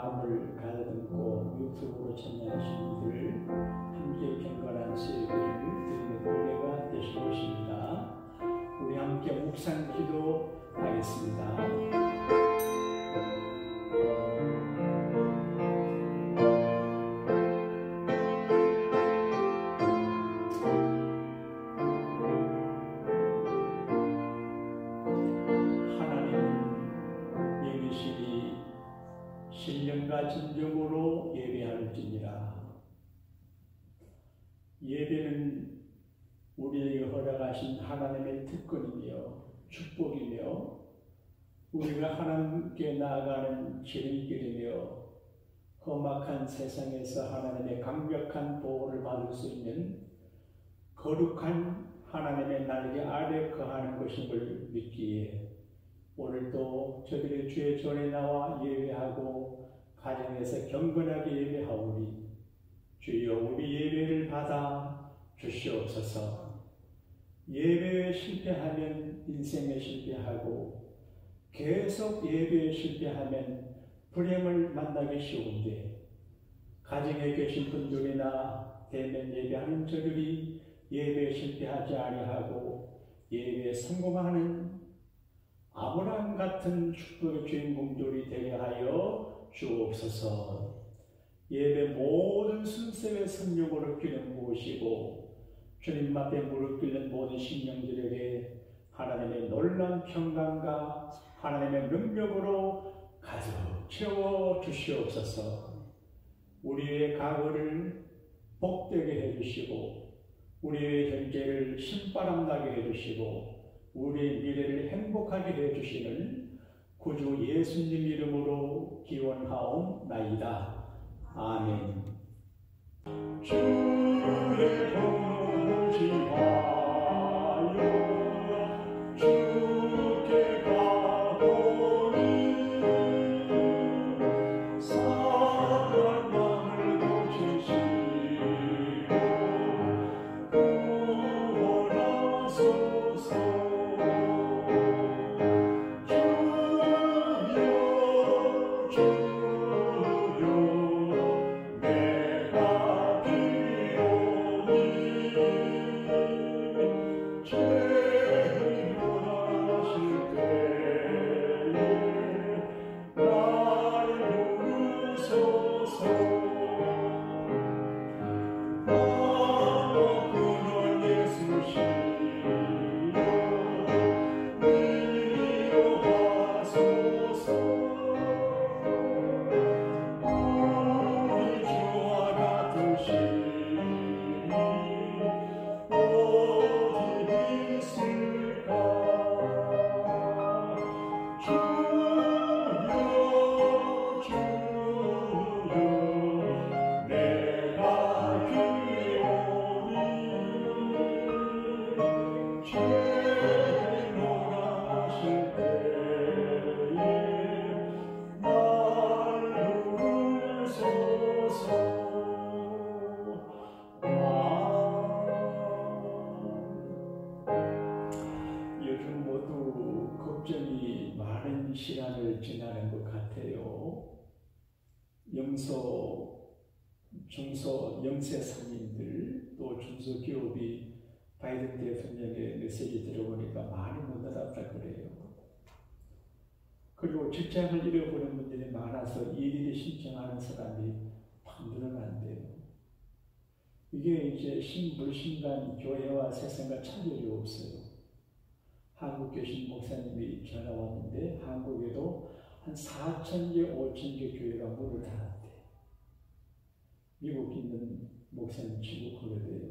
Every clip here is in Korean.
마음을 가다듬고 유튜브로 참여하신 분들 함께 경건한 예배를 드리는 은혜가 되실 것입니다. 우리 함께 묵상 기도하겠습니다. 신령과 진정으로 예배할지니라. 예배는 우리에게 허락하신 하나님의 특권이며 축복이며 우리가 하나님께 나아가는 지름길이며 험악한 세상에서 하나님의 강력한 보호를 받을 수 있는 거룩한 하나님의 날개 아래 거하는 것임을 믿기에 오늘도 저들의 주의 전에 나와 예배하고 가정에서 경건하게 예배하오니 주여 우리 예배를 받아 주시옵소서. 예배에 실패하면 인생에 실패하고 계속 예배에 실패하면 불행을 만나기 쉬운데 가정에 계신 분들이나 대면 예배하는 저들이 예배에 실패하지 아니하고 예배에 성공하는 아브라함 같은 축복의 주인공들이 되게 하여 주옵소서. 예배 모든 순서의 성령으로 기름 부으시고 주님 앞에 무릎 꿇는 모든 심령들에게 하나님의 놀라운 평강과 하나님의 능력으로 가득 채워 주시옵소서. 우리의 과거를 복되게 해주시고 우리의 현재를 신바람 나게 해주시고 우리의 미래를 행복하게 해주시는 구주 예수님 이름으로 기원하옵나이다. 아멘. 주의 공지하여 주께 가보니 사랑을 고치시고 구원하소서. 시간을 지나는 것 같아요. 중소 영세 상인들 또 중소기업이 바이든 대통령의 메시지 들어보니까 많이 못 알아봤다 그래요. 그리고 직장을 잃어버린 분들이 많아서 일일이 신청하는 사람이 확 늘어난대요. 이게 이제 신불신간 교회와 세상과 차별이 없어요. 한국 계신 목사님이 전화 왔는데 한국에도 한 4,000개, 5,000개 교회가 문을 닫았대. 미국 있는 목사님 치고 그러대요.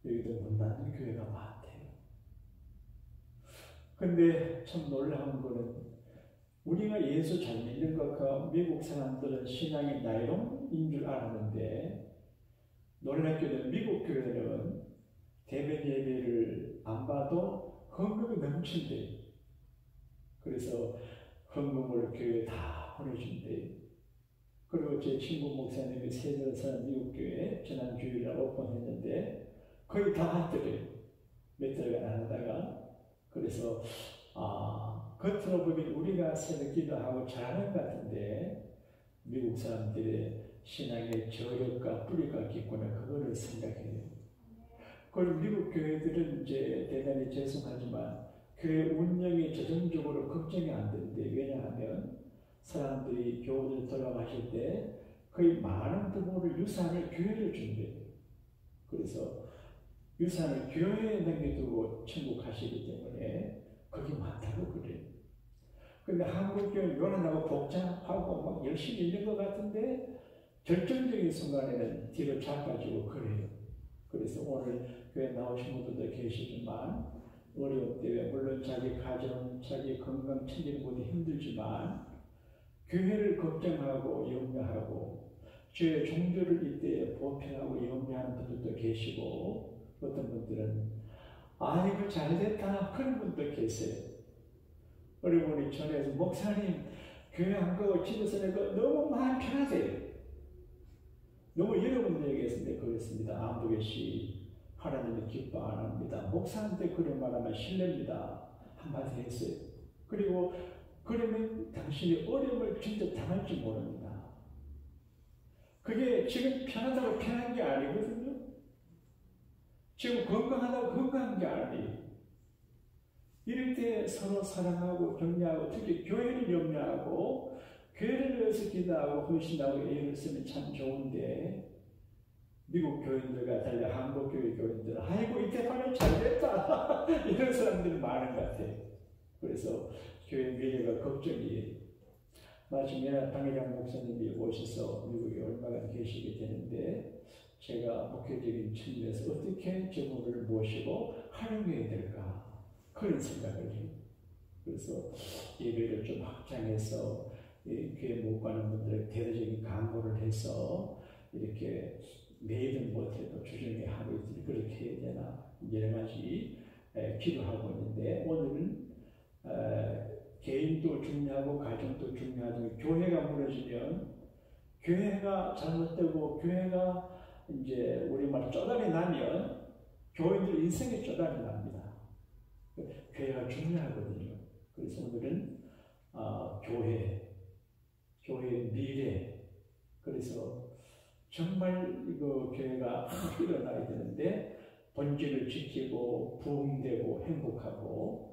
여기도 문 닫는 교회가 많대요. 근데 참 놀라운 거는 우리가 예수 잘 믿는 것과 미국 사람들은 신앙이 나이롱인 줄 알았는데 놀랍게도 미국 교회는 대면 예배를 안 봐도 헌금이 넘친대요. 그래서 헌금을 교회에 다 보내준대요. 그리고 제 친구 목사님이 세전선 미국 교회 지난 주일에 오픈했는데 거의 다 하더래요. 몇 달간 안 하다가. 그래서 겉으로 보면 우리가 새벽 기도하고 잘하는 것 같은데 미국 사람들의 신앙의 저력과 뿌리가 깊구나 그거를 생각해요. 그리고 미국 교회들은 이제 대단히 죄송하지만 교회 운영이 재정적으로 걱정이 안 되는데 왜냐하면 사람들이 교우들 돌아가실 때 거의 많은 부분을 유산을 교회를 준대요. 그래서 유산을 교회에 남겨두고 천국 가시기 때문에 거기 많다고 그래요. 근데 한국 교회는 요란하고 복잡하고 막 열심히 있는 것 같은데 결정적인 순간에는 뒤로 잡아주고 그래요. 그래서 오늘 교회 나오신 분들도 계시지만 어려움 때문에 물론 자기 가정, 자기 건강 챙기는 것도 힘들지만 교회를 걱정하고 염려하고 주의 종교를 이때 보편하고 염려하는 분들도 계시고 어떤 분들은 아이고 잘됐다 그런 분도 계세요. 어려운이 전에서 목사님 교회 안 가고 집에서 내가 너무 마음 편하세요. 너무 여러분들에게 했는데 그랬습니다. 아무개시 하나님이 기뻐 안 합니다. 목사한테 그런 말하면 실례입니다. 한마디 했어요. 그리고 그러면 당신이 어려움을 진짜 당할지 모릅니다. 그게 지금 편하다고 편한 게 아니거든요. 지금 건강하다고 건강한 게 아니에요. 이럴 때 서로 사랑하고 격려하고 특히 교회를 염려하고 교회를 위해서 기도하고 헌신하고 애를 쓰면 참 좋은데 미국 교인들과 달리 한국 교회 교인들은 아이고 이때까지 잘됐다 이런 사람들이 많은 것 같아요. 그래서 교회 미래가 걱정이에요. 마침 당회장 목사님이 오셔서 미국에 얼마간 계시게 되는데 제가 목회적인 측면에서 어떻게 저분을 모시고 활용해야 될까 그런 생각을 해요. 그래서 예배를 좀 확장해서 교회 못 가는 분들에게 대대적인 광고를 해서 이렇게 매일은 못해도 주중에 하루 이틀 그렇게 해야 되나 여러 가지 기도하고 있는데 오늘은 개인도 중요하고 가정도 중요하지만 교회가 무너지면 교회가 잘못되고 교회가 이제 우리말 쪼다리 나면 교인들 인생이 쪼다리 납니다. 교회가 중요하거든요. 그래서 오늘은 교회의 미래 그래서 정말 이거 교회가 일어나야 되는데 본질을 지키고 부흥되고 행복하고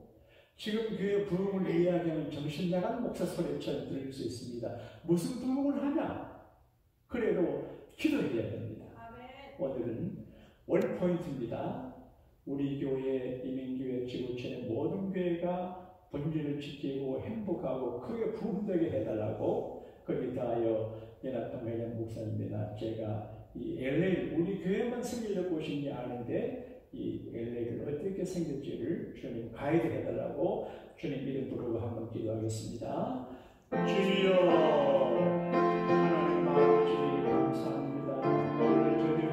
지금 교회 부흥을 이야기하면 정신 나간 목사 소리처럼 들릴 수 있습니다. 무슨 부흥을 하냐? 그래도 기도해야 됩니다. 오늘은 원포인트입니다. 우리 교회, 이민교회, 지구촌의 모든 교회가 본질을 지키고 행복하고 크게 부흥되게 해달라고 거기에 대하여 연합동회장 목사님이나 제가 이 LA 우리 교회만 생기려고 오신 게 아닌데 이 LA를 어떻게 생길지를 주님 가이드 해달라고 주님 이름 부르고 한번 기도하겠습니다. 주여 하나님 아버지 감사합니다. 오늘 저희를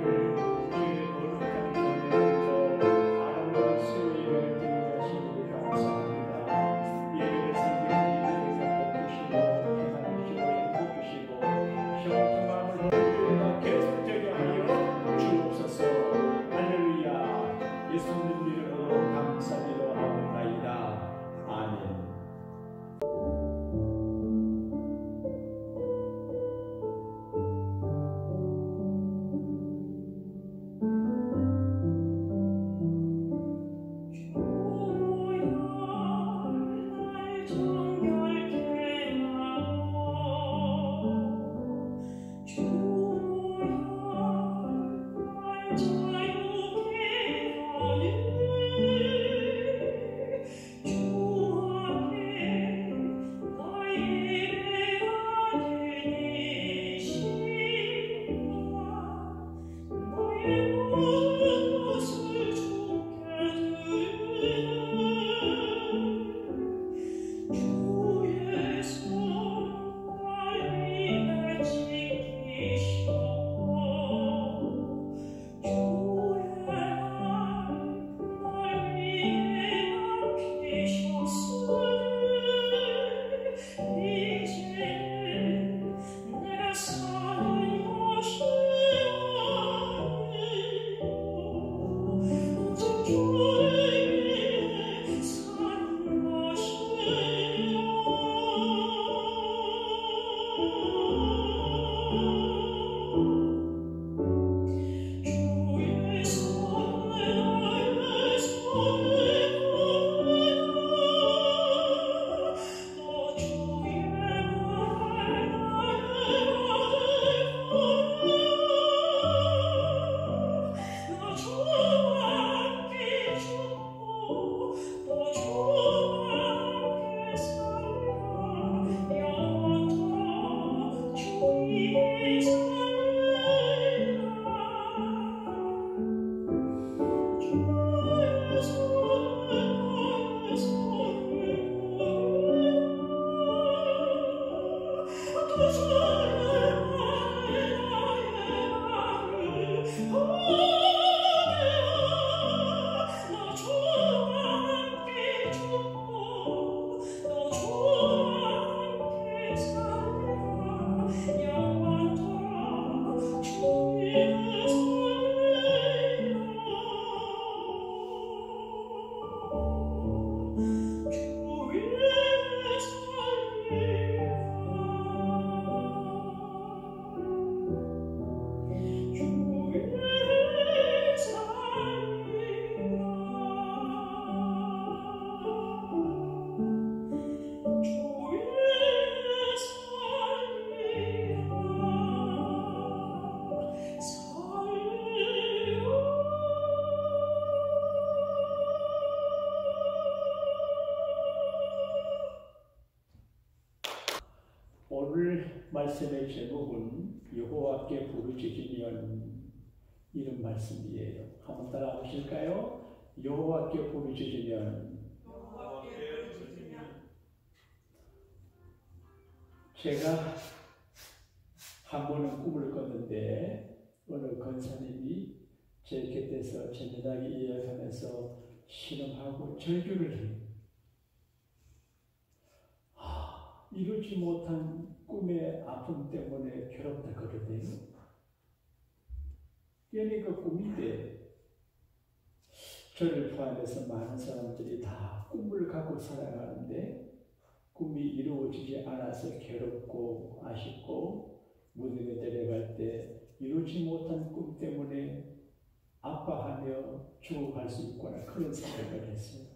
주의 거룩한 전에서 아름다운 수요일을 드리게 하시니 감사합니다. 예배를 섬기는 이들에게 복주시고平安 주시고 행복 주시고 시원한 마음을 우리가 계속되게 하여 주옵소서. 할렐루야. 예수님 이름으로 감사드리고 하옵나이다. 아멘. 말씀의 제목은 여호와께 부르짖으면 이런 말씀이에요. 한번 따라 보실까요? 여호와께 부르짖으면. 제가 한 번은 꿈을 꿨는데 어느 권사님이 제 곁에서 재미나게 이야기하면서 신음하고 절규를 해요. 이루지 못한 꿈의 아픔 때문에 괴롭다 그러대요. 그러니까 꿈인데 저를 포함해서 많은 사람들이 다 꿈을 갖고 살아가는데 꿈이 이루어지지 않아서 괴롭고 아쉽고 무덤에 내려갈 때 이루지 못한 꿈 때문에 아파하며 죽어갈 수 있구나 그런 생각을 했어요.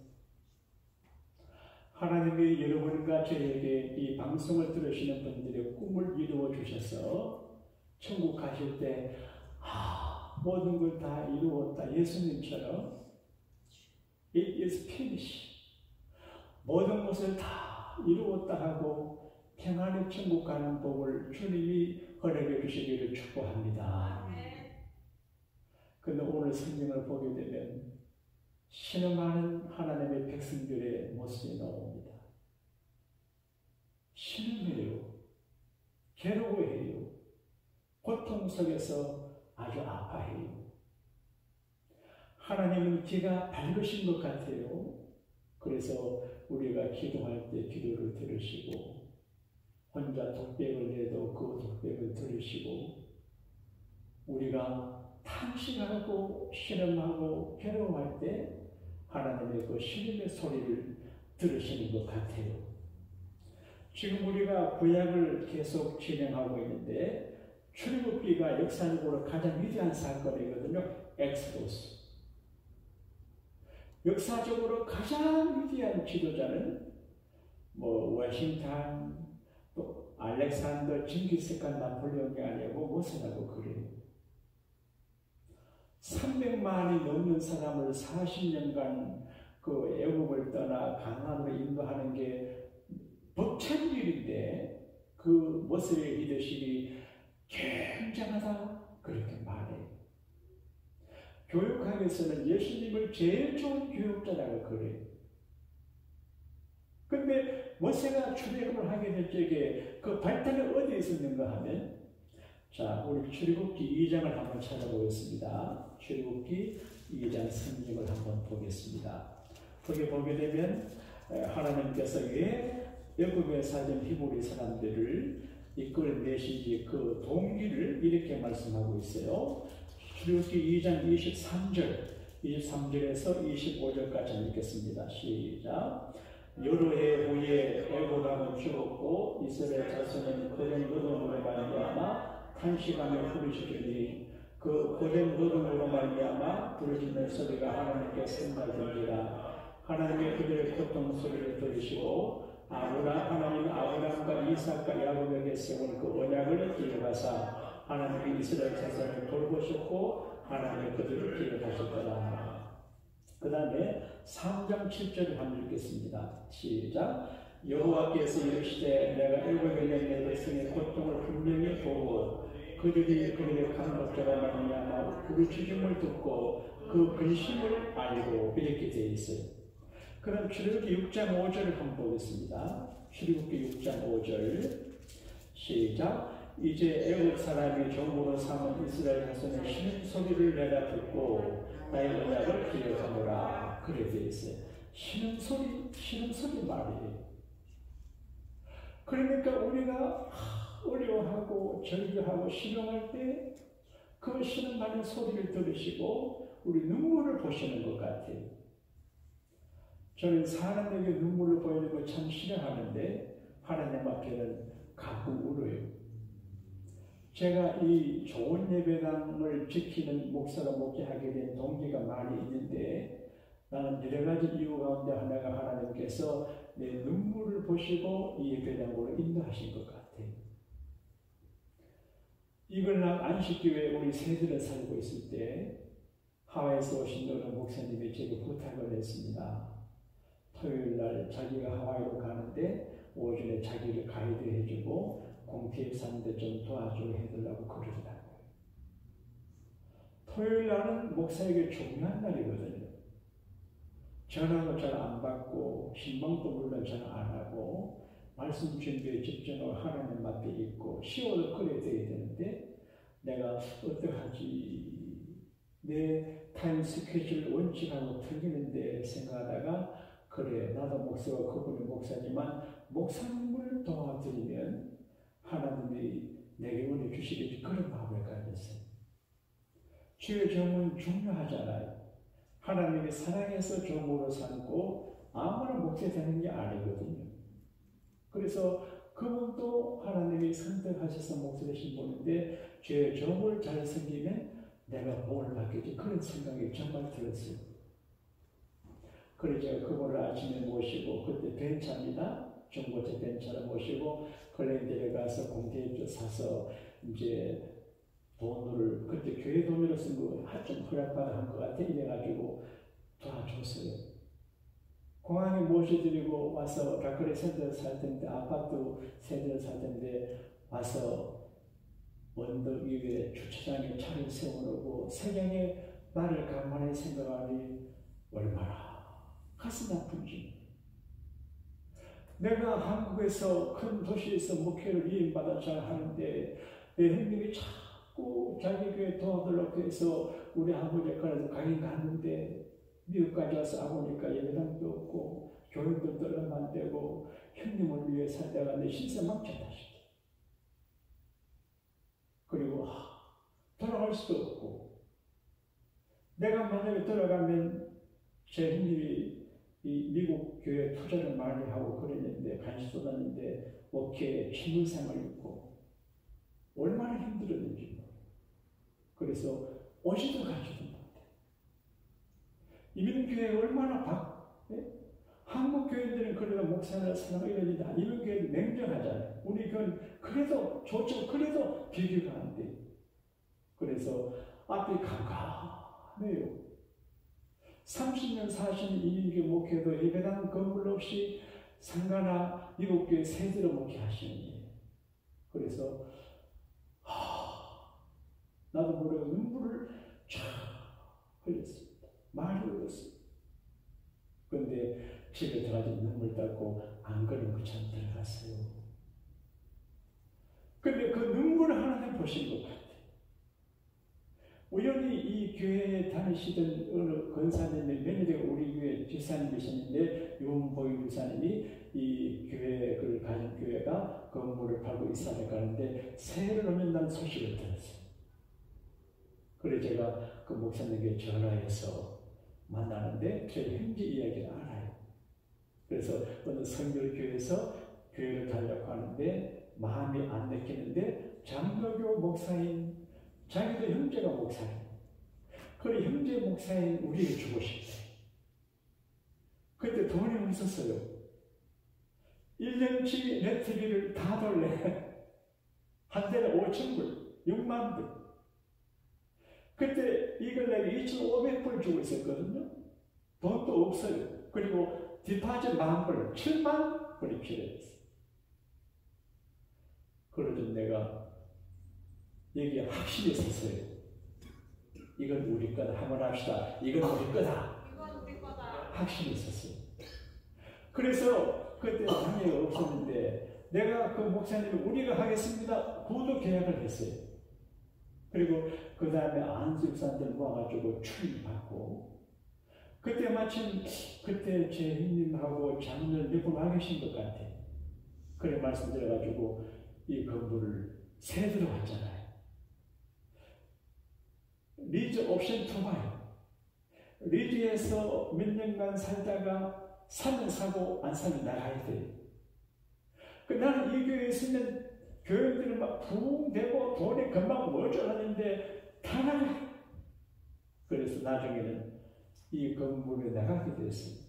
하나님이 여러분과 저에게 이 방송을 들으시는 분들의 꿈을 이루어 주셔서 천국 가실 때 모든 걸 다 이루었다. 예수님처럼 It is finished. 모든 것을 다 이루었다 하고 평안의 천국 가는 복을 주님이 허락해 주시기를 축복합니다. 그런데 오늘 성경을 보게 되면 신음하는 하나님의 백성들의 모습이 나옵니다. 신음해요. 괴로워해요. 고통 속에서 아주 아파해요. 하나님은 귀가 밝으신 것 같아요. 그래서 우리가 기도할 때 기도를 들으시고 혼자 독백을 내도 그 독백을 들으시고 우리가 탄식하고 신음하고 괴로워할 때 하나님의 그 신음의 소리를 들으시는 것 같아요. 지금 우리가 구약을 계속 진행하고 있는데 출애굽기가 역사적으로 가장 위대한 사건이거든요. 엑소더스. 역사적으로 가장 위대한 지도자는 워싱턴, 또 알렉산더, 징기스칸, 나폴레옹이 아니고 모세라고 그래요. 300만이 넘는 사람을 40년간 그 애국을 떠나 가나안으로 인도하는 게 벅찬 일인데 그 모세의 리더십이 굉장하다 그렇게 말해요. 교육학에서는 예수님을 제일 좋은 교육자라고 그래요. 근데 모세가 출애굽을 하게 될 적에 그 발단이 어디에 있었는가 하면 자, 우리 출애굽기 2장을 한번 찾아보겠습니다. 출애굽기 2장 성경을 한번 보겠습니다. 거기 보게 되면 하나님께서 왜 애굽에 살던 히브리 사람들을 이끌어내신지 그 동기를 이렇게 말씀하고 있어요. 출애굽기 2장 23절에서 25절까지 읽겠습니다. 시작. 여러 해 후에 애굽 왕은 죽었고 이스라엘 자손은 그런 노동으로 말미암아 탄식하며 부르짖으니 그 고된 노동으로 말미암아 부르짖는 소리가 하나님께 생각되니라. 하나님의 그들의 고통 소리를 들으시고 하나님 아브라함과 이삭과 야곱에게 세운 그 언약을 기억하사 하나님이 이스라엘 자손을 돌보셨고 하나님의 그들을 기억하셨더라. 그 다음에 3장 7절을 한번 읽겠습니다. 시작. 여호와께서 이르시되 내가 애굽에 있는 내 백성의 고통을 분명히 보고 그들이 그들의 강박자가 말미암아 부르짖음을 듣고 그 근심을 알고 이렇게 되어 있어요. 그럼 출애굽기 6장 5절을 한번 보겠습니다. 출애굽기 6장 5절 시작. 이제 애굽 사람이 종으로 삼은 이스라엘 자손의 신음소리를 내가 듣고 나의 언약을 기억하노라. 그래 되어 있어요. 신음소리 말이에요. 그러니까 우리가 어려워하고 절규하고 신음할 때 그 신음하는 소리를 들으시고 우리 눈물을 보시는 것 같아요. 저는 사람에게 눈물을 보이는 거 참 싫어하는데 하나님 앞에는 가끔 울어요. 제가 이 좋은 예배당을 지키는 목사로 목회하게 된 동기가 많이 있는데 나는 여러 가지 이유 가운데 하나가 하나님께서 내 눈물을 보시고 이 예배당으로 인도하신 것 같아요. 이글락 안식교회 우리 세대를 살고 있을 때 하와이에서 오신 어느 목사님이 제게 부탁을 했습니다. 토요일 날 자기가 하와이로 가는데 오전에 자기를 가이드 해주고 공태에 사는데 좀 도와주고 해달라고 그러더라고요. 토요일 날은 목사에게 중요한 날이거든요. 전화도 잘 안 받고 신방도 물론 잘 안 하고 말씀 준비에 집중하고 하나님 앞에 있고 10월도 그래야 되는데 내가 어떡하지, 내 타임 스케줄 원칙하고 틀리는데 생각하다가 그래, 나도 목사가 그분이 목사지만 목사님을 도와드리면 하나님이 내게 은혜 주시겠지, 그런 마음을 가졌어요. 주의 종은 중요하잖아요. 하나님이 사랑해서 종으로 삼고 아무나 목사 되는 게 아니거든요. 그래서 그분도 하나님이 선택하셔서 목사 되신 분인데 주의 종을 잘 섬기면 내가 복을 받겠지, 그런 생각이 정말 들었어요. 그래서 제가 그분을 아침에 모시고, 그때 벤차입니다. 중고차 벤차를 모시고 글렌델에 가서 공대에 사서 이제 돈을, 그때 교회 돈으로 쓴 거 좀 허락받아 한 것 같아. 이래가지고 도와줬어요. 공항에 모셔드리고 와서 라크레 센터에 살 텐데, 아파트 세대에 살 텐데 와서 언덕 위에 주차장에 차를 세워놓고 세상에 나를 간만에 생각하니 얼마나 가슴 아픈지. 내가 한국에서 큰 도시에서 목회를 위임받아 잘 하는데 내 형님이 자꾸 자기 교회 도와달라고 해서 우리 아버지까지 가긴 갔는데 미국까지 와서 아보니까 예배당도 없고 교육도 얼마 안 되고 형님을 위해 살다가 내 신세 막혔다 싶어. 그리고 돌아갈 수도 없고, 내가 만약에 돌아가면 제 형님이 이 미국 교회 투자를 많이 하고 그랬는데, 간식 쏟았는데 어깨에 침울상을 입고 얼마나 힘들었는지 모르겠어요. 그래서 오지도 가지도 못해. 이민교회 얼마나 한국 교회들은 그래도 목사나 사랑 이러는데 이민교회는 냉정하잖아요. 우리 교회는 그래도 좋죠. 그래도 비교가 안 돼. 그래서 앞이 깜깜해요. 30년 40년 이민교회 목회도 예배당 건물 없이 상가나 미국교회 세대로 목회하시니, 그래서 나도 모르게 눈물을 쫙 흘렸습니다. 많이 흘렸어요. 그런데 집에 들어가서 눈물 닦고 안 그런 그참 들어갔어요. 근데 그 눈물을 하나님 보신 것 같아요. 우연히 이 교회에 다니시던 어느 권사님의 며느리가 우리 교회 집사님이셨는데, 윤보희 집사님이 이 교회를 가진 교회가 건물을 팔고 이사를 가는데 새해를 오면다는 소식을 들었어요. 그래서 제가 그 목사님에게 전화해서 만나는데 제 현지 이야기를 알아요. 그래서 어느 성결교회에서 교회를 가려고 하는데 마음이 안 내키는데 장로교 목사인, 자기도 형제가 목사인, 그래 형제 목사인 우리를 주고 싶대. 그때 돈이 없었어요. 1년치 네트비를 다 돌래. 한 달에 5,000불, 6만 불. 그때 이걸 내가 2,500불 주고 있었거든요. 돈도 없어요. 그리고 디파짓 10,000불, 7만 불이 필요했어요. 그러자 내가 여기에 확신이 있었어요. 이건 우리 거다. 한번 합시다. 이건 우리 거다. 확신이 있었어요. 그래서 그때 장애가 없었는데 내가 그 목사님이 우리가 하겠습니다. 구도 계약을 했어요. 그리고 그 다음에 안수집사들 모아가지고 출입하고, 그때 마침 그때 제 형님하고 장로를 몇 분 와 계신 것 같아. 그래 말씀드려가지고 이 건물을 새 들어왔잖아요. 리즈 옵션 투바요. 리즈에서 몇 년간 살다가 사면 사고 안 사면 나가야 돼요. 나는 이 교회에 있으면 교회들은 막 부흥되고 돈이 금방 모을 줄 알았는데 다 나가요. 그래서 나중에는 이 건물에 나가게 됐어요.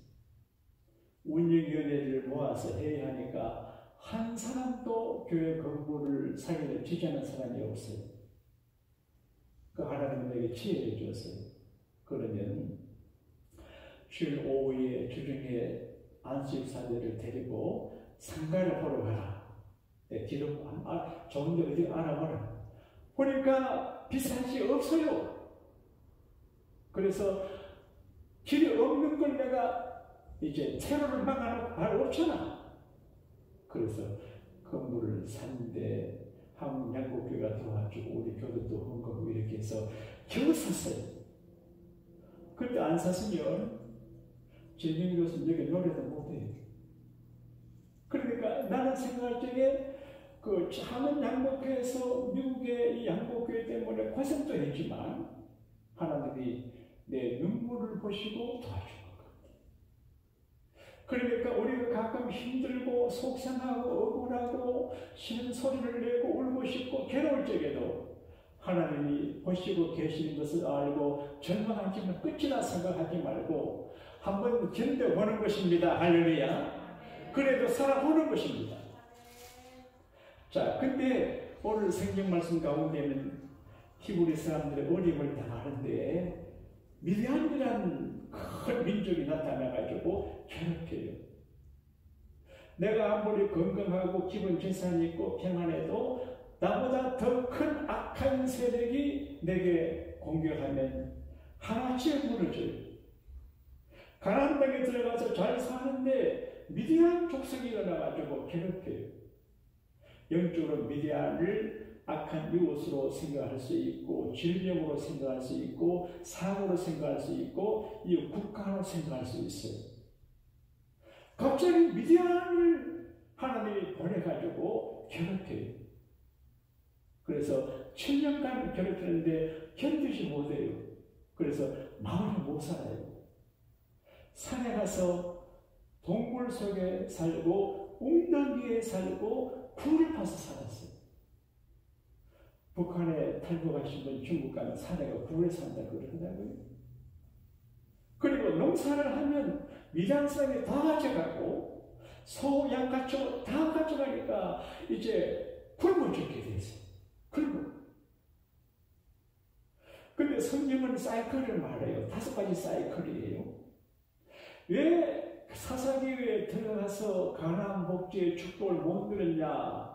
운영위원회를 모아서 해야 하니까 한 사람도 교회 건물을 사기를 지지하는 사람이 없어요. 그 하나님은 내게 지혜를 주었어요. 그러면 주일 오후에 주중에 안수집사들을 데리고 상가를 보러 가라. 길을 좋은데 어디 알아보라. 보니까 비싼 집 없어요. 그래서 길이 없는 걸 내가 이제 퇴로를 막아놓고 발 없잖아. 그래서 건물을 샀는데 한국 양곡교회가 들어와주고 우리 교도도 헌금하고 이렇게 해서 겨우 샀어요. 그때 안 샀으면 진영 교수님 여기 노래도 못해요. 그러니까 나는 생각할 적에 그 한국 양곡교회에서 미국의 이 양곡교회 때문에 고생도 했지만 하나님이 내 눈물을 보시고 도와준 것 같아요. 그러니까 우리가 가끔 힘들고 속상하고 억울하고 싫은 소리를 내고 울고 싶고 괴로울 적에도 하나님이 보시고 계시는 것을 알고 절망하지만 끝이라 생각하지 말고 한번 견뎌보는 것입니다. 할렐루야. 그래도 살아보는 것입니다. 자, 근데 오늘 성경 말씀 가운데는 히브리 사람들의 어려움을 다 아는데 미디안이라는 큰 민족이 나타나가지고 괴롭혀요. 내가 아무리 건강하고 기본 재산이 있고 평안해도 나보다 더 큰 악한 세력이 내게 공격하면 하나씩 무너져요. 가나안 땅에 들어가서 잘 사는데 미디안 족속이 일어나가지고 괴롭혀요. 영적으로 미디안을 악한 이웃으로 생각할 수 있고 질병으로 생각할 수 있고 사고로 생각할 수 있고 이 국가로 생각할 수 있어요. 갑자기 미디안을 하나님이 보내가지고 괴롭혀요. 그래서 7년간 괴롭히는데 견디지 못해요. 그래서 마을에 못 살아요. 산에 가서 동굴 속에 살고 웅덩이에 살고 굴을 파서 살았어요. 북한에 탈북하시면 중국 가면 산에가 굴에 산다고 그러더라고요. 그리고 농사를 하면 미디안 사람이 다 가져가고 소, 양 다 가져가니까 이제 굶어 죽게 됐어요. 굶어. 근데 성경은 사이클을 말해요. 5가지 사이클이에요. 왜 사사기에 들어가서 가나안 복지의 축복을 못 누렸냐?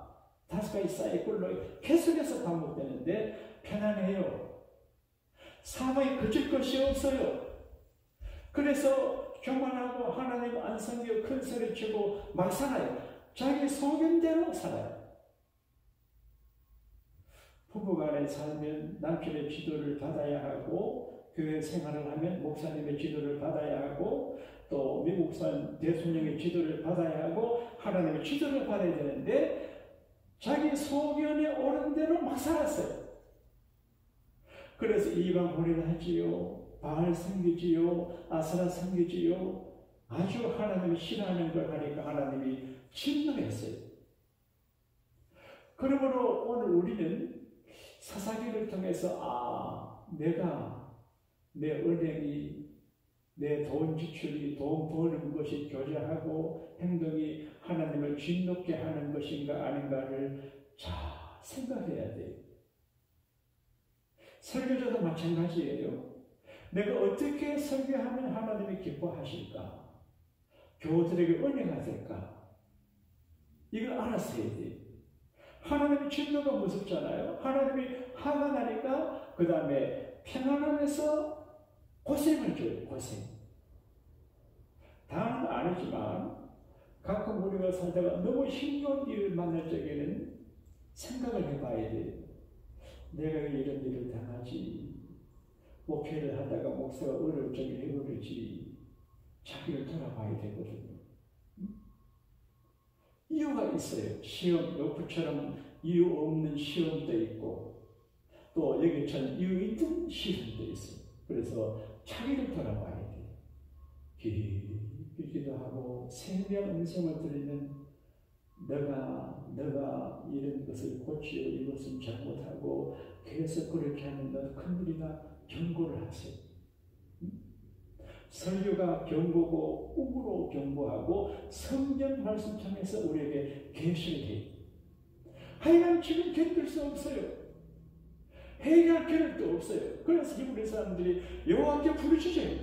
5가지 사이클로 계속해서 반복되는데 편안해요. 사방에 그칠 것이 없어요. 그래서 교만하고 하나님 안 섬기고 큰 소리 치고 막 살아요. 자기 소견대로 살아요. 부부간에 살면 남편의 지도를 받아야 하고 교회 생활을 하면 목사님의 지도를 받아야 하고 또 미국산 대통령의 지도를 받아야 하고 하나님의 지도를 받아야 되는데 자기 소견에 오른 대로 막 살았어요. 그래서 이방 혼인을 하지요. 바알 섬기지요. 아스라 섬기지요. 아주 하나님이 싫어하는 걸 하니까 하나님이 진노했어요. 그러므로 오늘 우리는 사사기를 통해서 내가 내 은행이 내 돈 지출이 돈 버는 것이 교제하고 행동이 하나님을 진노케 하는 것인가 아닌가를 잘 생각해야 돼요. 설교자도 마찬가지예요. 내가 어떻게 설교하면 하나님이 기뻐하실까? 교우들에게 은혜가 될까? 이걸 알았어야 돼요. 하나님의 진노가 무섭잖아요. 하나님이 화가 나니까 그 다음에 평안함에서 고생을 줘요. 고생. 다는 아니지만 가끔 우리가 살다가 너무 힘겨운 일을 만날 적에는 생각을 해봐야 돼요. 내가 이런 일을 당하지. 목회를 하다가 목사가 어려울 적에 해버리지. 자기를 돌아봐야 되거든요. 이유가 있어요. 시험, 요프처럼 이유 없는 시험도 있고 또 여기처럼 이유 있는 시험도 있어요. 그래서 자기를 돌아봐야 돼요. 깊이 기도하고 생명 음성을 들으면 너가 이런 것을 고치고 이것은 잘못하고 그래서 그렇게 하면 너 큰일이다 경고를 하세요. 설교가 경고고 꿈으로 경고하고 성경 말씀 통해서 우리에게 계시를 해요. 하여간 지금 견딜 수 없어요. 해결할 필요도 없어요. 그래서 히브리 사람들이 여호와께 부르짖어요.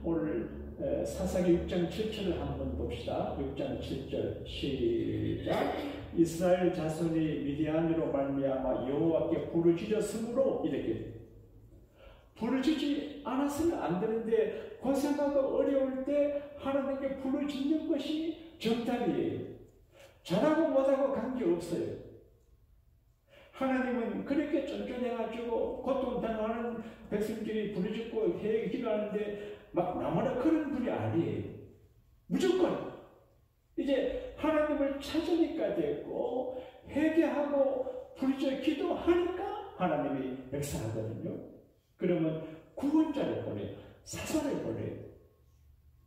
오늘 사사기 6장 7절을 한번 봅시다. 6장 7절 시작. 이스라엘 자손이 미디안으로 말미암아 여호와께 부르짖었으므로 이렇게 부르짖지 않았으면 안 되는데 고생하고 어려울 때 하나님께 부르짖는 것이 정답이에요. 잘하고 못하고 관계없어요. 하나님은 그렇게 쫀쫀해가지고 고통당하는 백성들이 부르짖고 기도하는데 막 나무나 그런 분이 아니에요. 무조건 이제 하나님을 찾으니까 됐고 회개하고 부르짖어 기도하니까 하나님이 역사하거든요. 그러면 구원자를 보내요. 사사를 보내요.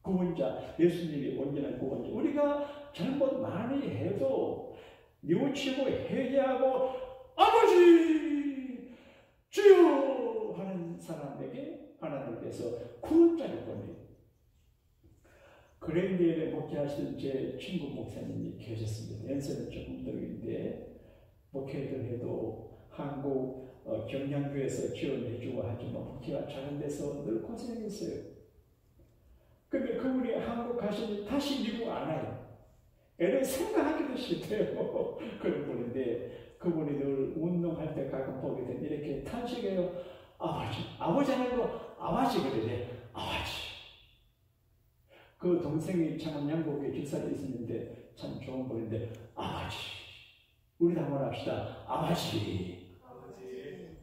구원자, 예수님이 온전한 구원자. 우리가 잘못 많이 해도 뉘우치고 회개하고 아버지 주여 하는 사람에게 하나님께서 구원자를 보내요. 그랜디엘에 목회하시던 제 친구 목사님이 계셨습니다. 연세는 조금 들어있는데 목회를 해도 한국 경량교에서 지원해주고 하지만 목회가 작은 데서 늘 고생했어요. 근데 그분이 한국 가시니 다시 미국 안 와요. 애를 생각하기도 싫대요. 그런 분인데 그분이 늘 운동할 때 가끔 보게 되면 이렇게 탄식해요. 아버지 아니고 아버지 그러네. 아버지. 그 동생이 참 양국에 집사에 있었는데 참 좋은 분인데 아버지. 우리 다 한번 합시다. 아버지.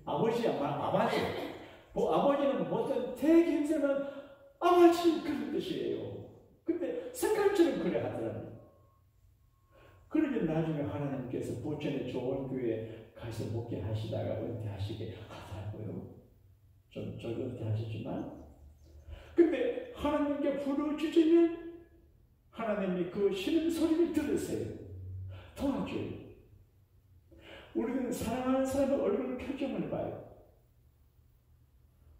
아버지 아버지. 아버지는 무슨 대김새는 아버지 그런 뜻이에요. 근데 색깔처럼 그래 하더라고요. 그러면 나중에 하나님께서 부천에 좋은 교회 가서 목회하시다가 은퇴하시게 하더라고요. 좀 은퇴하셨지만. 근데 하나님께 부르짖으면 하나님이 그 신음소리를 들으세요. 도와줘요. 우리는 사랑하는 사람의 얼굴 표정을 봐요.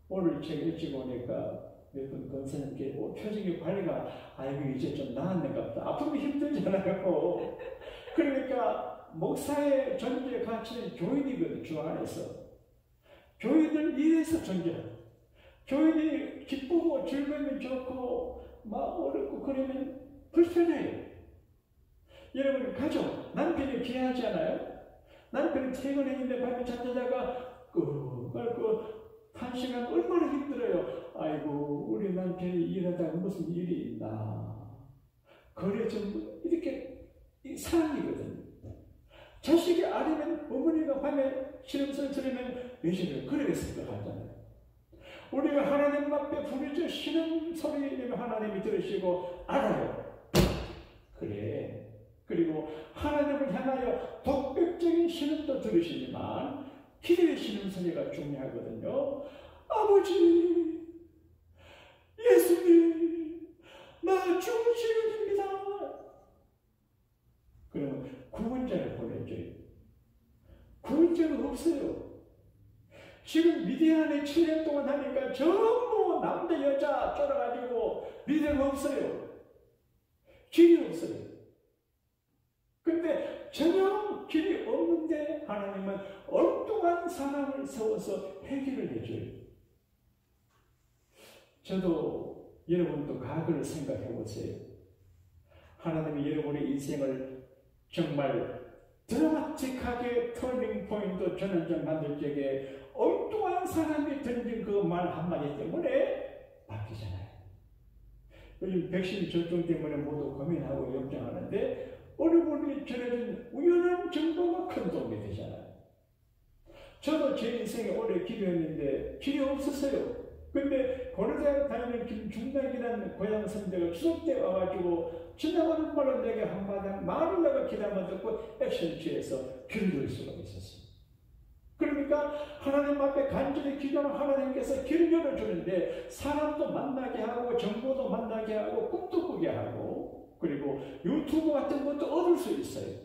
오늘 책 일찍 오니까 몇 분 권사님께 표정의 관리가 아이고 이제 좀 나았는가 보다. 아프면 힘들잖아요. 그러니까 목사의 존재 가치는 교인이거든. 주 안에서. 교인을 이래서 존재해요. 교인이 기쁘고 즐거우면 좋고 막 어렵고 그러면 불편해요. 여러분 가족, 남편이 귀하지 않아요? 남편이 퇴근했는데 밤에 잠자다가 한 시간 얼마나 힘들어요. 아이고 우리 남편이 일하다가 무슨 일이 있나. 그래 좀 이렇게 사랑이거든요. 자식이 아니면 어머니가 밤에 시름소리 들으면 왜 저래 그렇게 생각하잖아요. 우리가 하나님 앞에 부르짖어 신음소리 내면 하나님이 들으시고 알아요. 그래. 그리고 하나님을 향하여 독백적인 신음도 들으시지만 기도의 신음소리가 중요하거든요. 아버지, 예수님, 나 죽을 시간입니다. 그러면 구원자를 보내줘요. 구원자가 없어요. 지금 미디안에 7년 동안 하니까 전부 남자 여자 쫄아가지고 미디가 없어요. 길이 없어요. 근데 전혀 길이 없는데 하나님은 엉뚱한 사람을 세워서 해결을 해줘요. 저도 여러분도 과거를 생각해 보세요. 하나님이 여러분의 인생을 정말 드라마틱하게 터닝 포인트 전환점 만들 적에 엉뚱한 사람이 던진 그 말 한마디 때문에 바뀌잖아요. 요즘 백신 접종 때문에 모두 고민하고 염증하는데 어느 분이 전해준 우연한 정보가 큰 도움이 되잖아요. 저도 제 인생에 오래 기도했는데 길이 없었어요. 근데 고려대학 다니는 김중락이라는 고향 선배가 추석 때 와가지고 지나가는 말로 내게 한마디 말을 내가 기다만 듣고 액션 취해서 길을 열 수가 있었어요. 그러니까 하나님 앞에 간절히 기도하면 하나님께서 길을 열어주는데 사람도 만나게 하고 정보도 만나게 하고 꿈도 꾸게 하고 그리고 유튜브 같은 것도 얻을 수 있어요.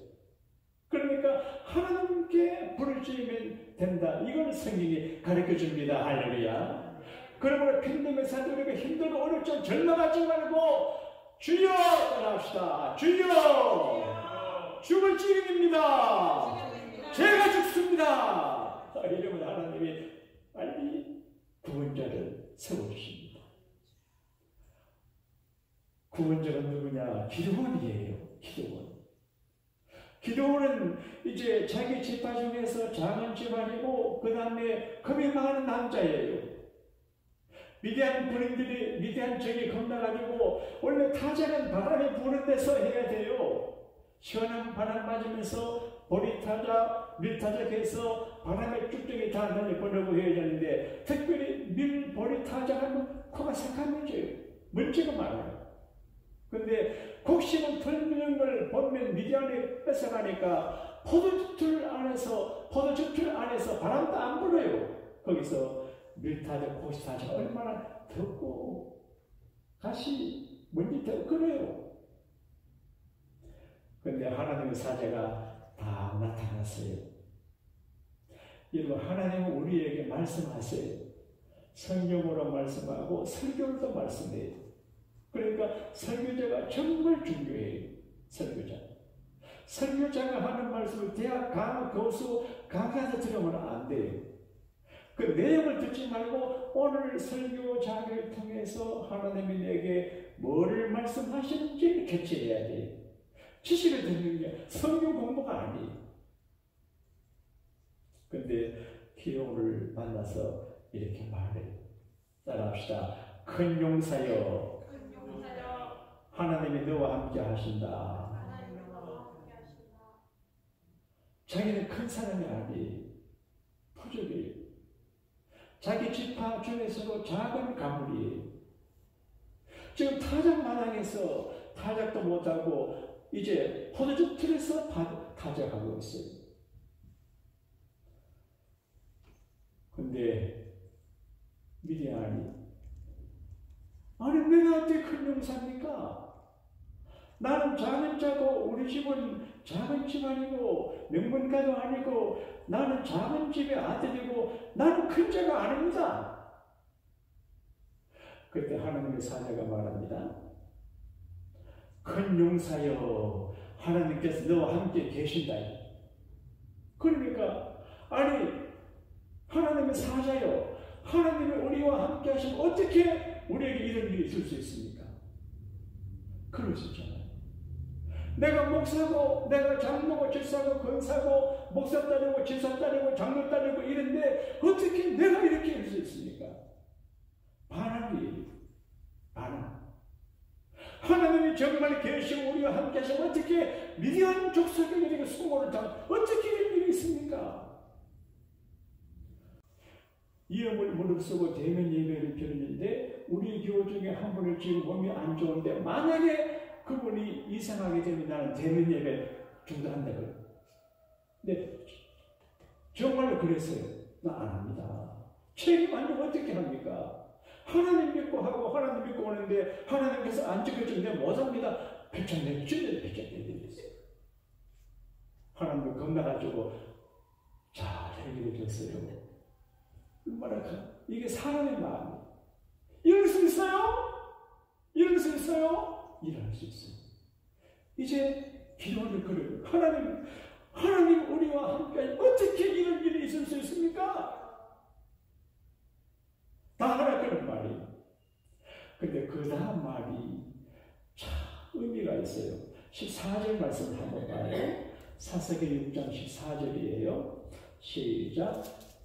그러니까 하나님께 부르짖으면 된다. 이걸 성경이 가르쳐줍니다. 할렐루야. 그러므로 팬데믹 사도 우리가 힘들고 어렵지 절망하지 말고 주여 따라합시다. 주여 죽을 지경입니다. 제가 죽습니다. 이러면 하나님이 빨리 구원자를 세워주십니다. 구원자가 누구냐? 기드온이에요. 기드온. 기드온은 이제 자기 지파 중에서 작은 집안이고 그 다음에 겁이 많은 남자예요. 미디안 군인들이 미디안 적이 겁나가지고 원래 타작은 바람이 부는 데서 해야 돼요. 시원한 바람 맞으면서 보리타작, 밀타작해서 바람에 쭉쭉이 다 날려보내고 해야 되는데 특별히 보리타작하면 코가 새까매져요. 먼지가 많아요. 근데 곡식은 털미는 걸 보면 미디안에 뺏어가니까 포도즙줄 안에서 바람도 안 불어요. 거기서 밀타작, 곡식타작 얼마나 덥고 가시 먼지 때문에 그래요. 근데 하나님의 사자가 다 나타났어요. 여러분, 하나님은 우리에게 말씀하세요. 성경으로 말씀하고 설교로도 말씀해요. 그러니까 설교자가 정말 중요해요. 설교자가 하는 말씀을 대학 교수 강의한테 들으면 안 돼요. 그 내용을 듣지 말고 오늘 설교자를 통해서 하나님이 내게 뭐를 말씀하시는지 캐치해야 돼요. 지식을 듣는 게 성경 공부가 아니에요. 근데 기도를 만나서 이렇게 말해요. 따라합시다. 큰 용사여, 하나님이 너와 함께 하신다. 자기는 큰 사람이 아니에요. 부족이에요. 자기 지파 중에서도 작은 가물이에요. 지금 타작 마당에서 타작도 못하고 이제 포도즙 틀에서 타작하고 있어요. 근데 미디안이 아니 내가 어떻게 큰 용사입니까? 나는 작은 자고 우리 집은 작은 집안이고 명문가도 아니고 나는 작은 집의 아들이고 나는 큰 자가 아닙니다. 그때 하나님의 사자가 말합니다. 큰 용사여, 하나님께서 너와 함께 계신다. 그러니까 아니 하나님의 사자여, 하나님이 우리와 함께 하시면 어떻게 우리에게 이런 일이 있을 수 있습니까? 그럴 수 있잖아요. 내가 목사고 내가 장로고 집사고 권사고 목사 따르고 집사 따르고 장로 따르고 이런데 어떻게 내가 이렇게 할 수 있습니까? 반항이에요. 반항. 하나님이 정말 계시고 우리와 함께 하시면 어떻게 미디안 족속에 이렇게 수고를 당 어떻게 이런 일이 있습니까? 이름을 무릅쓰고 대면 예배를 드리는데 우리 교우 중에 한 분을 지금 몸이 안 좋은데 만약에 그분이 이상하게 되면 나는 대면 예배 중단한다고요. 근데 정말로 그랬어요. 나 안 합니다. 책임 안 지고 어떻게 합니까? 하나님 믿고 하고 하나님 믿고 오는데 하나님께서 안 지켜주면 내가 못합니다. 백장내 찔려 백장내드렸어요. 하나님을 겁나가지고 잘 해결해줬어요. 얼마나 이게 사람의 마음이에요. 이럴 수 있어요? 이럴 수 있어요? 일어날 수 있어요. 이제 기도를 걸어요. 하나님 우리와 함께 어떻게 이런 일이 있을 수 있습니까? 다 하나 그런 말이에요. 근데 그 다음 말이 참 의미가 있어요. 14절 말씀을 한번 봐요. 사사기 6장 14절이에요. 시작.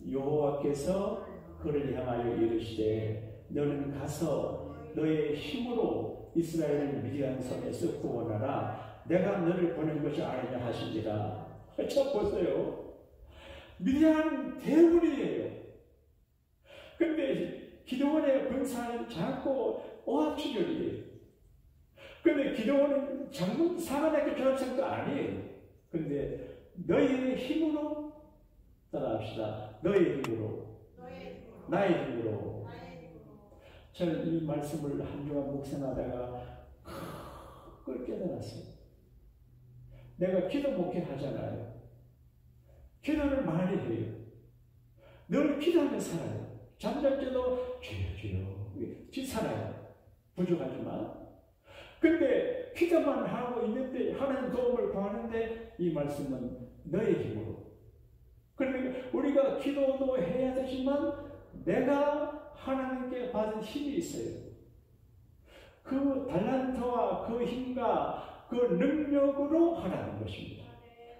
여호와께서 그를 향하여 이르시되 너는 가서 너의 힘으로 이스라엘을 미디안 손에서 구원하라. 내가 너를 보낸 것이 아니냐 하시니라. 자 보세요. 미디안 대군이에요. 근데 기드온의 군사는 작고 오합지졸이에요. 근데 기드온은 장군 사관학교 졸업생도 아니에요. 근데 너의 힘으로 따라합시다. 너의 힘으로. 나의 힘으로. 저는 이 말씀을 한 주간 묵상하다가 그걸 깨달았어요. 내가 기도 목회 하잖아요. 기도를 많이 해요. 늘 기도하며 살아요. 잠잘 때도 주여 주여 살아요. 부족하지만. 근데 기도만 하고 있는데 하나님 도움을 구하는데 이 말씀은 너의 힘으로. 그러니까 우리가 기도도 해야 되지만 내가 하나님께 받은 힘이 있어요. 그 달란트와 힘과 그 능력으로 하라는 것입니다.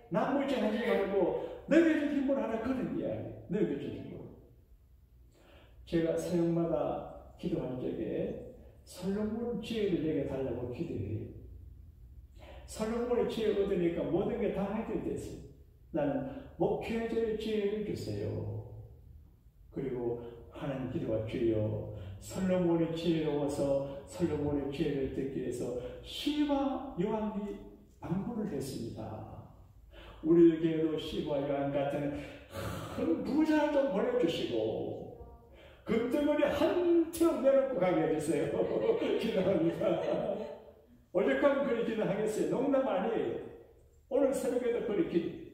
나머지 하지 말고 너희의 힘으로 하라, 그런 이야기. 너희의 힘으로. 제가 새벽마다 기도할 적에 솔로몬 지혜를 내게 달라고 기도해요. 솔로몬의 지혜를 얻으니까 모든 게 다 해결됐어요. 나는 목회자의 지혜를 주세요. 그리고 하나님 기도가, 주여 솔로몬의 지혜로워서 솔로몬의 지혜를 듣기 위해서 시와 요한이 방문을 했습니다. 우리에게도 시와 요한 같은 큰 부자 좀 보내주시고 금덩어리 한 틈 내놓고 가게 해주세요. 기도합니다. 오죽하면 그렇게 기도하겠어요. 농담 아니에요. 오늘 새벽에도 그렇게.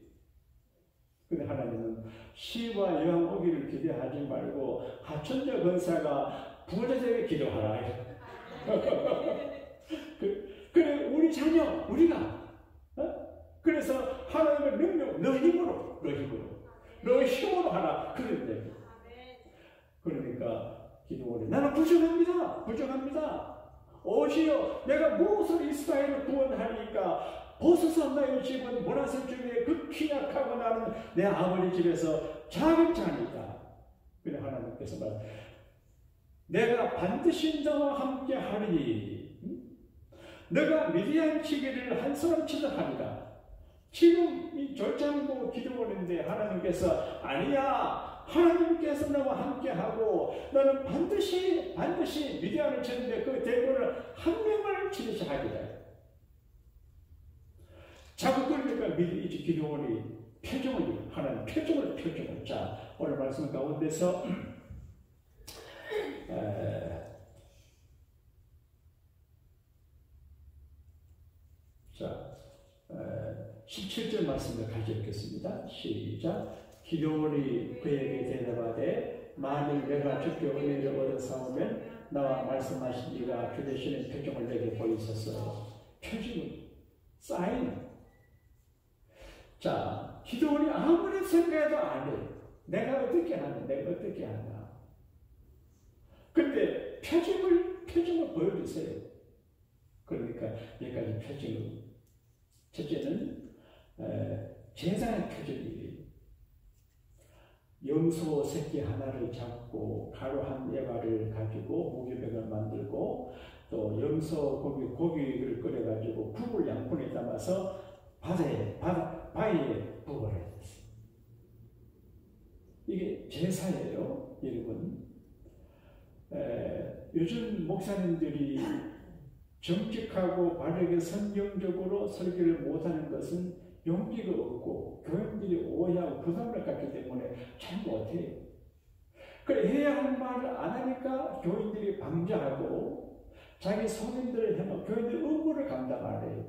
근데 하나님은 시와 요한 오기를 기대하지 말고 하천자 권사가 부자에게 기도하라. 그래 우리 자녀, 우리가 그래서 하나님의 능력, 너 힘으로 하라. 그런데 그러니까 기도원이 나는 부족합니다. 오시여, 내가 무엇을 이스라엘을 구원하니까 보소서. 나의 집은 모나세 중에 극히 약하고 나는 내 아버지 집에서 작은 자니까. 그래 하나님께서 말, 내가 반드시 너와 함께 하리니 너가 미디안 치기를 한 사람 치듯 하리라. 지금 이 졸장고 기도원인데 하나님께서 아니야, 하나님께서 나와 함께하고 너는 반드시 미디안을 치는데 그 대군을 한 명을 치듯이 하리라. 자꾸 그러니까 미디 기도원이 하나님 표정을. 자, 오늘 말씀 가운데서 17절 말씀을 가져오겠습니다. 시작. 기도원이 그에게 대답하되 만일 내가 주께 은혜를 얻어 싸우면 나와 말씀하신 이가 주 되시는 표정을 내게 보이소서. 표정은 사인. 자, 기도원이 아무리 생각해도 안 해. 내가 어떻게 하나. 근데 표정을 보여주세요. 그러니까 여기까지 표정을. 첫째는 제사의 표정이에요. 염소 새끼 하나를 잡고 가루 한 에바를 가지고 무교병을 만들고 또 염소 고기를 끓여가지고 국을 양푼에 담아서 바위에 부어야 됐어요. 이게 제사예요, 여러분. 요즘 목사님들이 정직하고 바르게 성경적으로 설교를 못하는 것은 용기가 없고 교인들이 오해하고 부담을 갖기 때문에 잘 못해요. 그래 해야 할 말을 안 하니까 교인들이 방자하고 자기 성인들을 해놓고 교인들 의무를 감당 안 해요.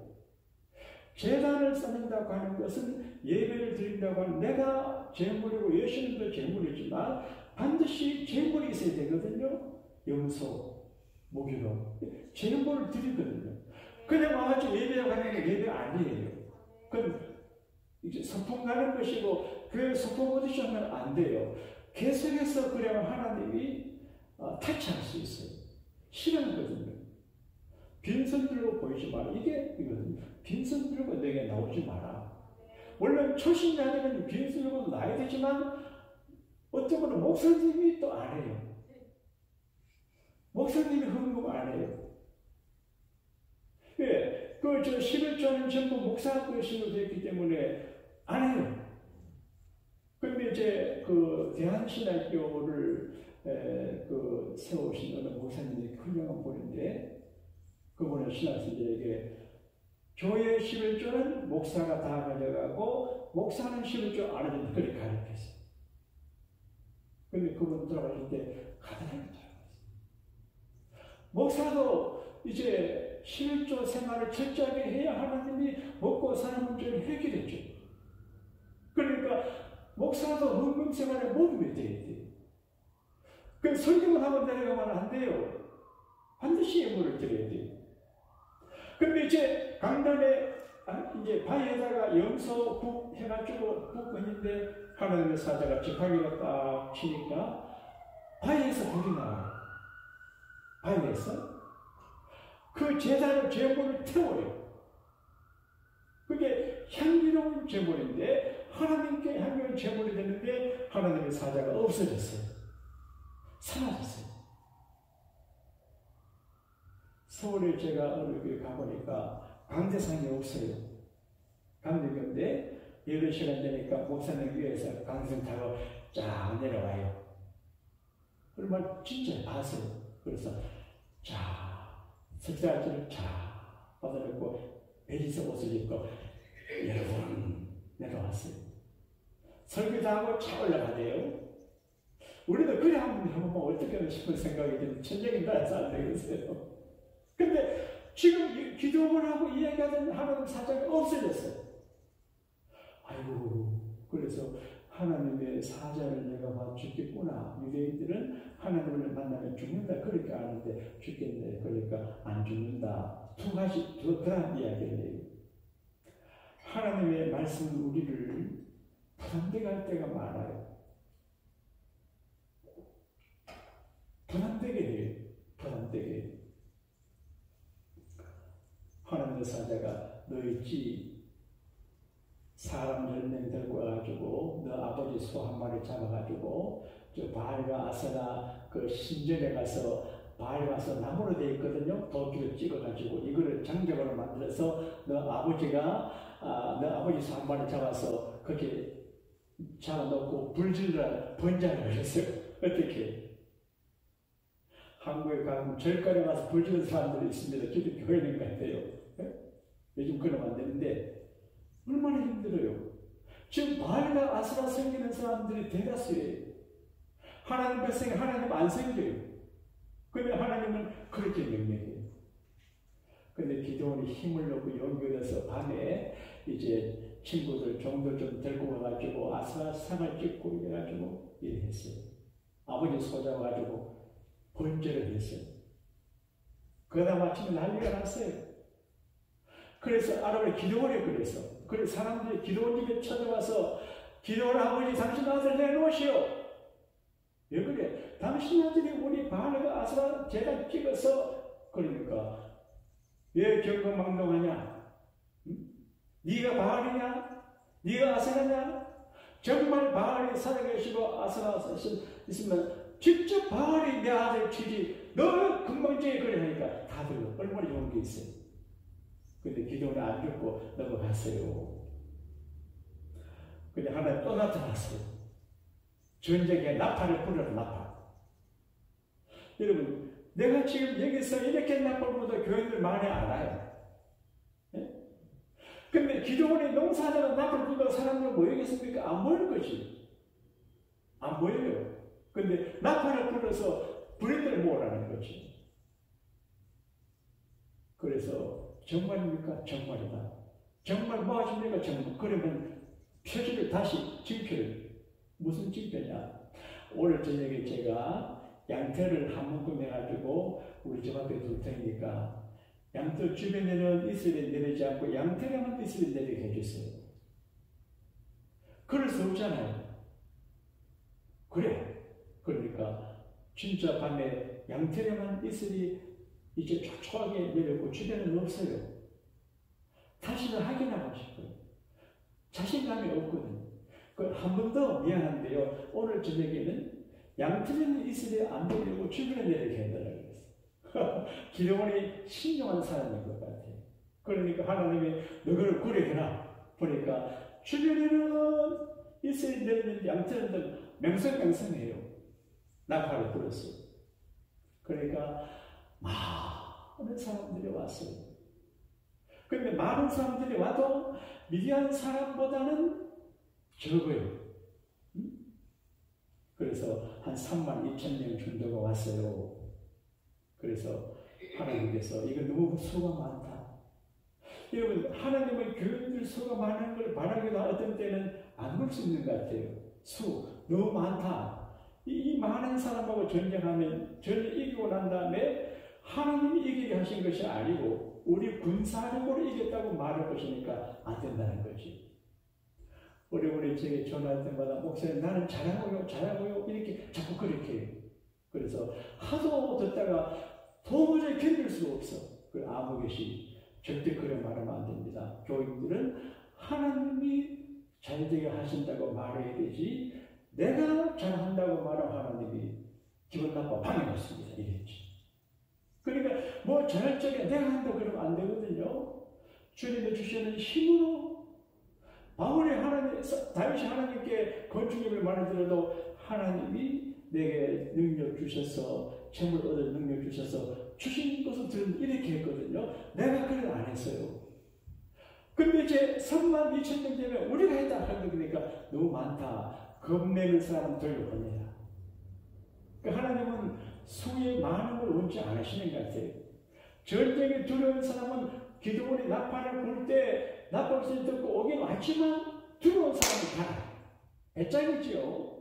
제단을 쌓는다고 하는 것은 예배를 드린다고 하는 내가 제물이고 예수님도 제물이지만 반드시 제물이 있어야 되거든요. 염소, 모기로 제물을 드리거든요. 그냥 와가지고 예배하고 하는 게 예배 아니에요. 그건 이제 소풍 가는 것이고 교회 소풍 오디션은 안 돼요. 계속해서 그래야 하나님이 타치할 수 있어요. 싫어하거든요. 빈손 들고 보이지 마라. 이게 이거든요. 빈손 들고 내게 나오지 마라. 원래 초신자들은 빈손 들고 나야 되지만 어떤 분은 목사님이 또 안 해요. 목사님이 흥분 안 해요. 예. 그 11조는 전부 목사 것으로 되었기 때문에 안 해요. 그런데 이제 그 대한신학교를 세우신 어느 목사님이 훌륭한 분인데 그분은 신학생들에게 교회 11조는 목사가 다 가져가고 목사는 11조 안 해준다. 그렇게 가르쳤어요. 그런데 그분 들어가실 때 가다하게 들어갔어요. 목사도 이제 11조 생활을 철저하게 해야 하나님이 먹고 사는 문제를 해결했죠. 그러니까 목사도 헌금 생활에 모둠이 돼야 돼요. 그 설교만 하고 내려가면 안 돼요. 반드시 예물을 드려야 돼요. 근데 이제 강단에 이제 바위에다가 염소 해가지고 붓고 있는데 하나님의 사자가 지팡이가 딱 치니까 바위에서 불이 나와요. 바위에서 그 제사로 제물을 태워요. 그게 향기로운 제물인데 하나님께 향기로운 제물이 되는데 하나님의 사자가 없어졌어요. 사라졌어요. 서울에 제가 어느 교회 가보니까 강대상이 없어요. 강대교인데 여러 시간 되니까 목사님 위에서 강대상 타고 쫙 내려와요. 정말 진짜 봤어요. 그래서 자 석자들을 쫙 받아놓고 베리스 옷을 입고 여러분 내려왔어요. 설교도 하고 차 올라가대요. 우리도 그래 한번 해보면 어떻게 싶은 생각이 드는 천적인 나라에서 안 되겠어요. 근데 지금 기도를 하고 이야기하던 하나님 사자가 없어졌어요. 아이고, 그래서 하나님의 사자를 내가 봐 죽겠구나. 유대인들은 하나님을 만나면 죽는다 그렇게 아는데 죽겠네. 그러니까 안 죽는다. 두 가지, 그런 이야기를 해요. 하나님의 말씀은 우리를 부담되게 할 때가 많아요. 부담되게 해요. 부담되게 해요. 하나님의 사자가 너 있지? 사람 10명 들고 와가지고 너 아버지 소 한 마리 잡아가지고 저 바알과 아세라 그 신전에 가서 바알 가서 나무로 되어 있거든요. 도끼로 찍어가지고 이거를 장작으로 만들어서 너 아버지 소 한 마리 잡아서 그렇게 잡아놓고 불질러 번자를 하셨어요. 어떻게? 한국에 가면 절간에 가서 불지는 사람들이 있습니다. 기독교 회원인 것 같아요. 요즘 그러면 안 되는데 얼마나 힘들어요. 지금 바알과 아스라 섬기는 사람들이 대다수예요. 하나님 백성이 하나님 안 섬겨요. 그런데 하나님은 그렇게 명령해요. 그런데 기도원이 힘을 넣고 용기를 내서 밤에 이제 친구들 종들 좀 데리고 와가지고 아스라 상을 찍고 이래가지고 일했어요. 아버지 소잡아가지고 번제를 했어요. 그러다 마침에 난리가 났어요. 그래서 아랍의 기도원이 그래서 사람들이 기도원 집에 찾아와서 기도원 아버지 당신 아들 내놓으시오. 왜 그래? 당신 아들이 우리 바알과 아스라 제단 찍어서 그러니까 왜 경거망동하냐? 응? 네가 바알이냐? 네가 아스라냐? 정말 바알이 살아계시고 아스라 있으면 직접 바알이 내 아들 치지 너 금방쟁이 그래 하니까 다들 얼마나 용기 있어요. 근데 기도는 안 죽고 넘어갔어요. 근데 하나님 또 나타났어요. 전쟁에 나팔을 불어라. 나팔. 여러분 내가 지금 여기서 이렇게 나팔 불어도 교인들 많이 알아요. 네? 근데 기도원이 농사하다가 나팔 불어도 사람들 모이겠습니까? 안 모일 거지. 안 모여요. 근데 나팔을 불어서 불인들을 모으라는 거지. 그래서 정말입니까? 정말이다. 정말 뭐 하십니까? 정말. 그러면 표지를 다시 징표를 무슨 징표냐? 오늘 저녁에 제가 양털을 한 묶음 해가지고 우리 집 앞에 둘 테니까 양털 주변에는 이슬이 내리지 않고 양털에만 이슬이 내리게 해주세요. 그럴 수 없잖아요. 그래. 그러니까 진짜 밤에 양털에만 이슬이 이제 촉촉하게 내렸고 주변에는 없어요. 다시는 확인하고 싶어요. 자신감이 없거든요. 한 번 더 미안한데요. 오늘 저녁에는 양털에는 이슬이 안 내리고 주변에 내리게 해달라고 그랬어요. 기도원이 신중한 사람인 것 같아요. 그러니까 하나님이 너를 구려해라. 보니까 주변에는 이슬이 내리는데 양털에는 맹성맹성해요. 나팔을 불었어요. 그러니까 많은 사람들이 왔어요. 그런데 많은 사람들이 와도 미디안 사람보다는 적어요. 그래서 한 32,000명 정도가 왔어요. 그래서 하나님께서 이거 너무 수가 많다. 여러분 하나님은 교인들 수가 많은 걸 바라기도 어떤 때는 안 볼 수 있는 것 같아요. 수 너무 많다. 이 많은 사람하고 전쟁하면 전쟁 이기고 난 다음에 하나님이 이기게 하신 것이 아니고 우리 군사력으로 이겼다고 말할 것이니까 안 된다는 거지. 우리 제게 전화할 때마다 목사님 나는 잘하고요 이렇게 자꾸 그렇게 해요. 그래서 하도 듣다가 도무지 견딜 수가 없어. 그 아무 것이 절대 그런 말하면 안 됩니다. 교인들은 하나님이 잘되게 하신다고 말해야 되지 내가 잘한다고 말하면 하나님이 기분 나빠 방해받습니다. 이랬지. 그러니까 뭐 잘할 적에 내가 한다 그러면 안 되거든요. 주님이 주시는 힘으로 바울이 다윗이 하나님께 건축님을 말하더라도 하나님이 내게 능력 주셔서 재물 얻을 능력 주셔서 주신 것을 들은 이렇게 했거든요. 내가 그걸 안 했어요. 근데 이제 32,000명 되면 우리가 했다 하는 거니까 너무 많다. 겁내는 사람은 돌려보내라. 그러니까 하나님은 수의 많은 걸 원치 않으시는 것 같아요. 전쟁에 두려운 사람은 기도원이 나팔을 불 때 나팔 소리 듣고 오긴 왔지만 두려운 사람은 가라. 배짱이지요.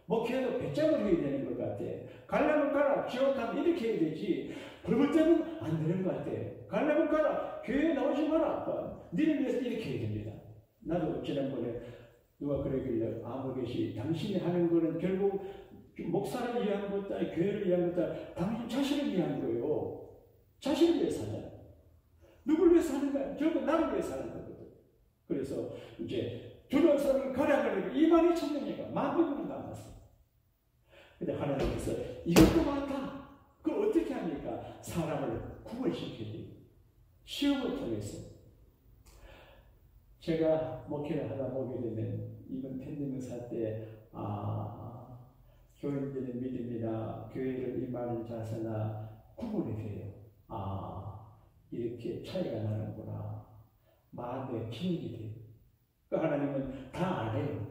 목회도 배짱을 해야 되는 것 같아. 가려면 가라. 지옥 가면 이렇게 해야 되지. 불을 때는 안 되는 것 같아. 가려면 가라. 교회에 나오지 마라. 니를 위해서 이렇게 해야 됩니다. 나도 지난번에 누가 그러길래 아무 것이 당신이 하는 거는 결국 목사를 위한 것도 아니 교회를 위한 것도 아니 당신 자신을 위한 거예요. 자신을 위해서 하잖아. 누굴 위해서 하는 거야? 결국 나를 위해서 하는 거거든. 그래서 이제 두려운 사람을 가라 그러니까 22,000명이가 10,000명이 남았어. 근데 하나님께서 이것도 많다. 그걸 어떻게 합니까? 사람을 구원시켜야 돼요. 시험을 통해서. 제가 목회를 하다 보게 되면 이번 팬데믹사 때 교인들의 믿음이나 교회를 임하는 자세나 구분이 돼요. 이렇게 차이가 나는구나. 마음의 기능이 돼요. 그러니까 하나님은 다 안 해요.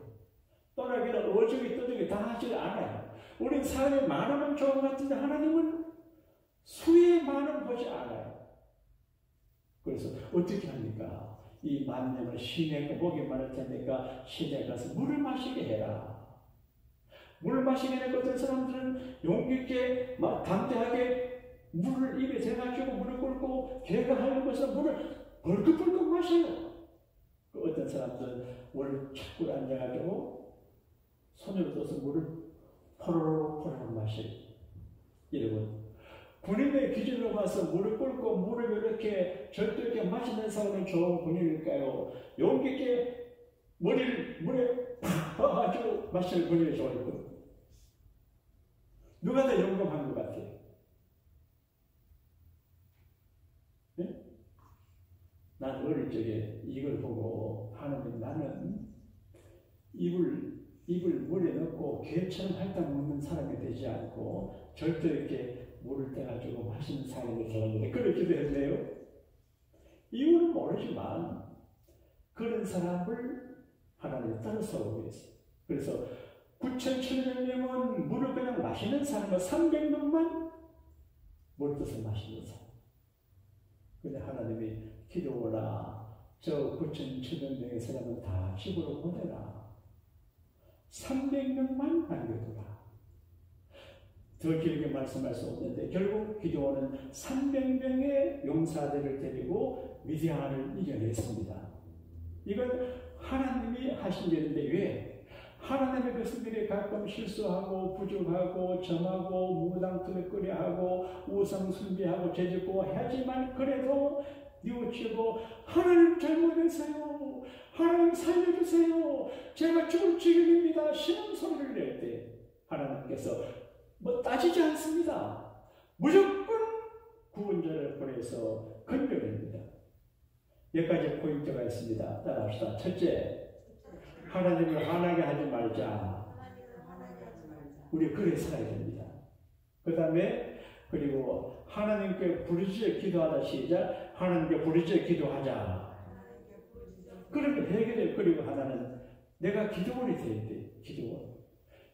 떠나기나 어저기 떠들기 다 하지 않아요. 우린 사람이 많으면 좋은 것 같은데 하나님은 수의 많음 보지 않아요. 그래서 어떻게 합니까? 이 만명을 시내가 보기만 할 테니까 시내 가서 물을 마시게 해라. 물을 마시게 하는 어떤 사람들은 용기 있게 막 담대하게 물을 입에 대가지고 물을 끓고 걔가 하는 것은 물을 벌컥벌컥 마셔요. 어떤 사람들은 물을 자꾸 앉아가지고 손으로 떠서 물을 포로로 마셔요. 여러분, 군인의 기준으로 봐서 물을 끓고 물을 이렇게 절대 있게 마시는 사람은 좋은 군인일까요? 용기 있게 물에 팍 퍼가지고 마시는 군인이 좋을까요? 누가 더 용감한 것 같아요? 네? 난 어릴 적에 이걸 보고 하나님 나는 입을 물에 넣고 개처럼 핥아 먹는 사람이 되지 않고 절대 이렇게 물을 떼가지고 마시는 사람이 되었는데 그렇게 됐네요. 이유는 모르지만 그런 사람을 하나님 따라서 위해서. 그래서 9,700명은 물을 그냥 마시는 사람과 300명만 물을 떠서 마시는 사람. 근데 하나님이 기도하라. 저 9,700명의 사람은 다 집으로 보내라. 300명만 남겨두라. 더 길게 말씀할 수 없는데 결국 기도원은 300명의 용사들을 데리고 미디안을 이겨냈습니다. 이건 하나님이 하신 일인데 왜? 하나님의 백성들이 가끔 실수하고 부족하고 점하고 무당투맥거리 하고 우상 숭배하고 죄짓고 하지만 그래도 뉘우치고 하나님 잘못했어요. 하나님 살려주세요. 제가 죽을 지경입니다. 신음 소리를 낼 때 하나님께서 따지지 않습니다. 무조건 구원자를 보내서 건져냅니다. 몇 가지 포인트가 있습니다. 따라합시다. 첫째, 하나님을 화나게 하지 말자. 우리 그래 살아야 됩니다. 그 다음에 그리고 하나님께 부르짖어 기도하다 시작. 하나님께 부르짖어 기도하자. 그렇게 해결해요. 그리고 하나는 내가 기도원이 돼야 돼. 기도원.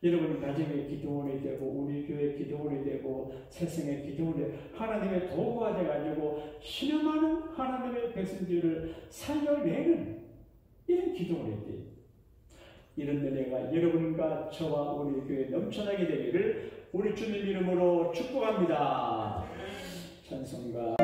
여러분이 가정의 기도원이 되고 우리 교회 기도원이 되고 세상의 기도원이 되고 하나님의 도구가 돼가지고 신음하는 하나님의 백성들을 살려내는 이런 기도원이 돼요. 이런 은혜가 여러분과 저와 우리 교회에 넘쳐나게 되기를 우리 주님 이름으로 축복합니다. 찬송가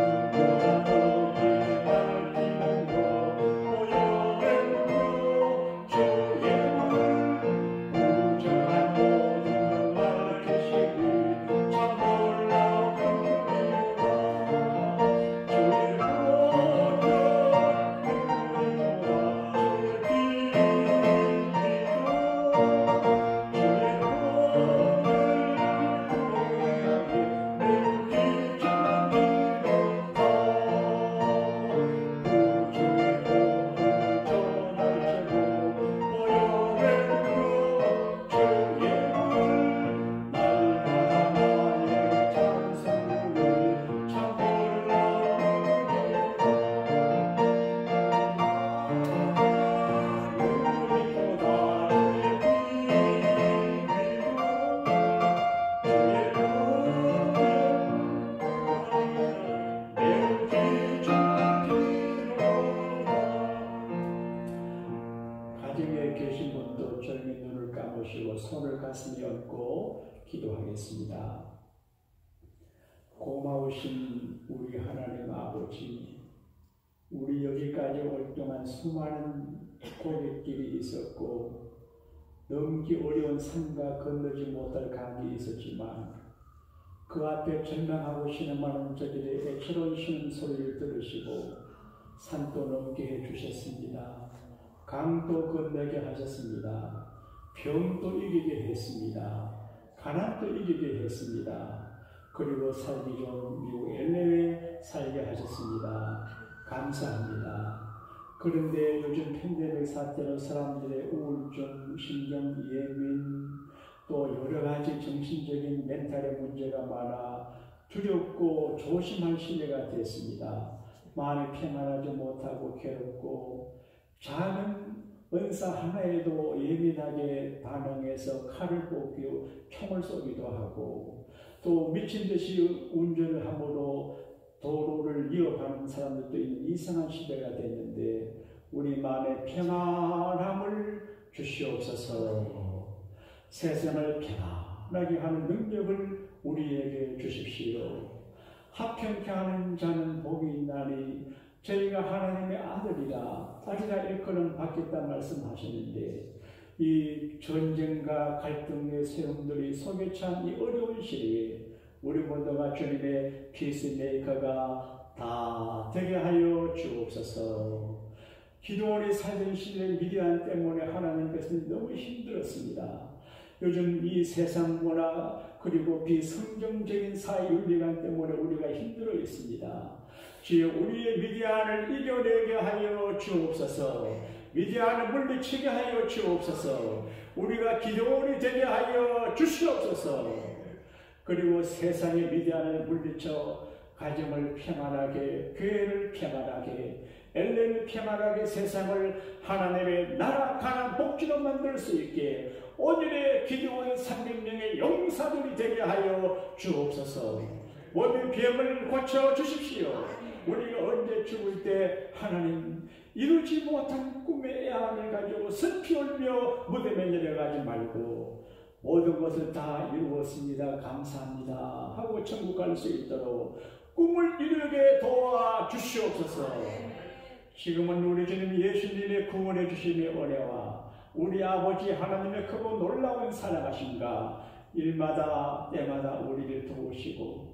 기도하겠습니다. 고마우신 우리 하나님 아버지, 우리 여기까지 올 동안 수많은 고갯길이 있었고 넘기 어려운 산과 건너지 못할 강이 있었지만 그 앞에 절망하고 신음하는 저들의 애처로운 쉬는 소리를 들으시고 산도 넘게 해주셨습니다. 강도 건너게 하셨습니다. 병도 이기게 했습니다. 가난도 이기게 했습니다. 그리고 살기 좋은 미국 LA에 살게 하셨습니다. 감사합니다. 그런데 요즘 팬데믹 사태로 사람들의 우울증, 신경 예민, 또 여러 가지 정신적인 멘탈의 문제가 많아 두렵고 조심할 시대가 됐습니다. 마음이 평안하지 못하고 괴롭고 작은 은사 하나에도 예민하게 반응해서 칼을 뽑기고 총을 쏘기도 하고 또 미친 듯이 운전을 함으로 도로를 이어가는 사람들도 있는 이상한 시대가 됐는데 우리 마음에 평안함을 주시옵소서. 세상을 평안하게 하는 능력을 우리에게 주십시오. 합평케 하는 자는 복이 있나니 저희가 하나님의 아들이라 일컬음 받겠다 말씀하시는데 이 전쟁과 갈등의 세움들이 속에 찬 이 어려운 시대에 우리 모두가 주님의 피스메이커가 다 되게 하여 주옵소서. 기도원이 살던 시대 미디안 때문에 하나님께서는 너무 힘들었습니다. 요즘 이 세상 문화 그리고 비성경적인 사회윤리관 때문에 우리가 힘들어 있습니다. 주여 우리의 미디안을 이겨내게 하여 주옵소서. 미디안을 물리치게 하여 주옵소서. 우리가 기도원이 되게 하여 주시옵소서. 그리고 세상의 미디안을 물리쳐 가정을 평안하게, 교회를 평안하게, LA를 평안하게 세상을 하나님의 나라 가난 복지로 만들 수 있게 오늘의 기도원 300명의 용사들이 되게 하여 주옵소서. 몸의 병을 고쳐 주십시오. 우리가 언제 죽을 때 하나님 이루지 못한 꿈의 애환을 가지고 슬피 울며 무덤에 내려가지 말고 모든 것을 다 이루었습니다. 감사합니다 하고 천국 갈 수 있도록 꿈을 이루게 도와 주시옵소서. 지금은 우리 주님 예수님의 구원해 주심의 은혜와 우리 아버지 하나님의 크고 놀라운 사랑하심과 일마다 때마다 우리를 도우시고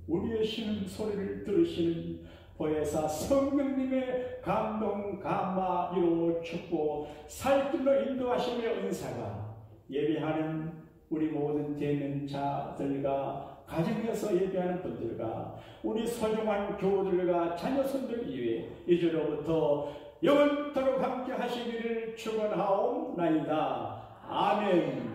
우리의 신음 소리를 들으시는 보혜사 성령님의 감동 감화로 축복 살길로 인도하심의 은사가 예배하는 우리 모든 되는 자들과 가정에서 예배하는 분들과 우리 소중한 교우들과 자녀손들 이외에 이제로부터 영원토록 함께 하시기를 축원하옵나이다. 아멘.